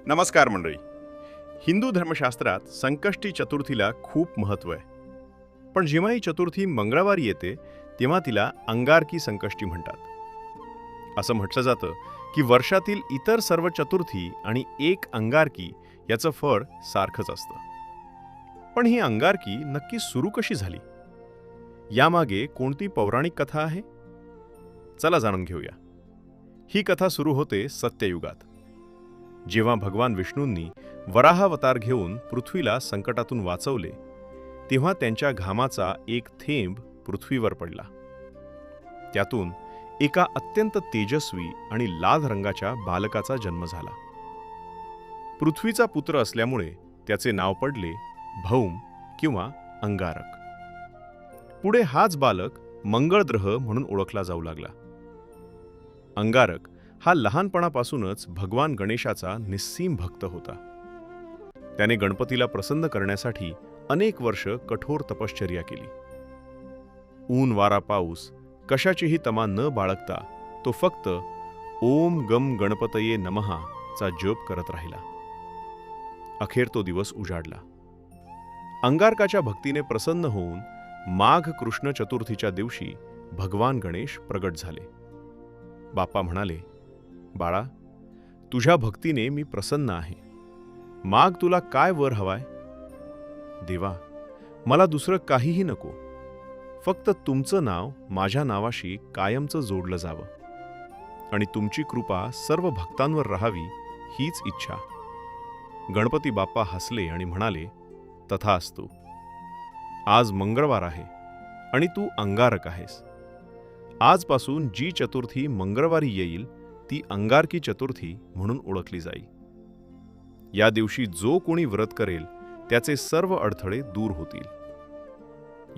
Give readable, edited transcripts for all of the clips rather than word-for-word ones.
नमस्कार मंडळी. हिंदू धर्मशास्त्रात संकष्टी चतुर्थीला खूप महत्त्व आहे. पण जेव्हा ही चतुर्थी मंगळवारी येते तेव्हा तिला अंगारकी संकष्टी म्हणतात. असं म्हटलं जातं की वर्षातील इतर सर्व चतुर्थी आणि एक अंगारकी याचं फळ सारखंच असतं. पण ही अंगारकी नक्की सुरू कशी झाली? यामागे कोणती पौराणिक कथा आहे? चला जाणून घेऊया. ही कथा सुरू होते सत्ययुगात, जेव्हा भगवान विष्णूंनी वराहावतार घेऊन पृथ्वीला संकटातून वाचवले. तेव्हा त्यांच्या घामाचा एक थेंब पृथ्वीवर पडला. त्यातून एका अत्यंत तेजस्वी आणि लाल रंगाच्या बालकाचा जन्म झाला. पृथ्वीचा पुत्र असल्यामुळे त्याचे नाव पडले भौम किंवा अंगारक. पुढे हाच बालक मंगळ ग्रह म्हणून ओळखला जाऊ लागला. अंगारक हा लहानपणापासूनच भगवान गणेशाचा निस्सीम भक्त होता. त्याने गणपतीला प्रसन्न करण्यासाठी अनेक वर्ष कठोर तपश्चर्या केली. ऊन वारा पाऊस कशाचीही तमा न बाळगता तो फक्त ओम गम गणपतये नमः चा जप करत राहिला. अखेर तो दिवस उजाडला. अंगारकाच्या भक्तीने प्रसन्न होऊन माघ कृष्ण चतुर्थीच्या दिवशी भगवान गणेश प्रगट झाले. बाप्पा म्हणाले, बाळा, तुझ्या भक्तीने मी प्रसन्न आहे. माग तुला काय वर हवाय? देवा, मला दुसरं काहीही नको. फक्त तुमचं नाव माझ्या नावाशी कायमचं जोडलं जावं आणि तुमची कृपा सर्व भक्तांवर राहावी, हीच इच्छा. गणपती बाप्पा हसले आणि म्हणाले, तथास्तु. आज मंगळवार आहे आणि तू अंगारक आहेस. आजपासून जी चतुर्थी मंगळवारी येईल ती अंगारकी चतुर्थी म्हणून ओळखली जाईल. या दिवशी जो कोणी व्रत करेल त्याचे सर्व अडथळे दूर होतील.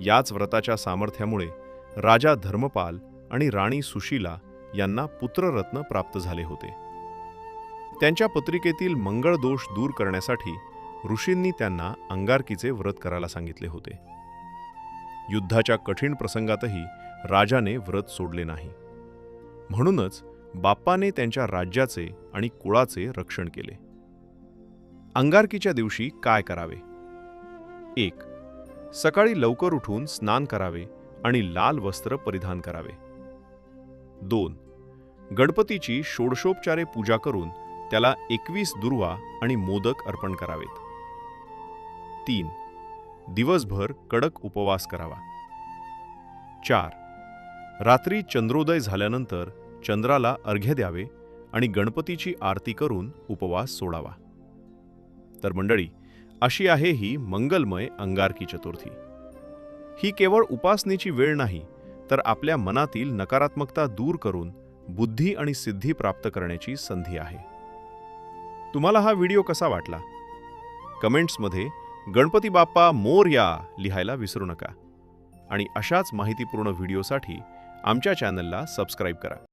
याच व्रताच्या सामर्थ्यामुळे राजा धर्मपाल आणि राणी सुशीला यांना पुत्ररत्न प्राप्त झाले होते. त्यांच्या पत्रिकेतील मंगळ दोष दूर करण्यासाठी ऋषींनी त्यांना अंगारकीचे व्रत करायला सांगितले होते. युद्धाच्या कठीण प्रसंगातही राजाने व्रत सोडले नाही. म्हणूनच बाप्पाने त्यांच्या राज्याचे आणि कुळाचे रक्षण केले. अंगारकीच्या दिवशी काय करावे? 1. सकाळी लवकर उठून स्नान करावे आणि लाल वस्त्र परिधान करावे. 2. गणपतीची षोडशोपचारे पूजा करून त्याला 21 दुर्वा आणि मोदक अर्पण करावेत. 3. दिवसभर कडक उपवास करावा. 4. रात्री चंद्रोदय झाल्यानंतर चंद्राला अर्घ्य द्यावे आणि गणपतीची आरती करून उपवास सोडावा. तर मंडळी, अशी आहे ही मंगलमय अंगारकी चतुर्थी. ही केवळ उपासनेची वेळ नाही, तर आपल्या मनातील नकारात्मकता दूर करून बुद्धी आणि सिद्धी प्राप्त करण्याची संधी आहे. तुम्हाला हा व्हिडिओ कसा वाटला? कमेंट्समध्ये गणपती बाप्पा मोरया लिहायला विसरू नका. आणि अशाच माहितीपूर्ण व्हिडिओसाठी आमच्या चॅनलला सबस्क्राईब करा.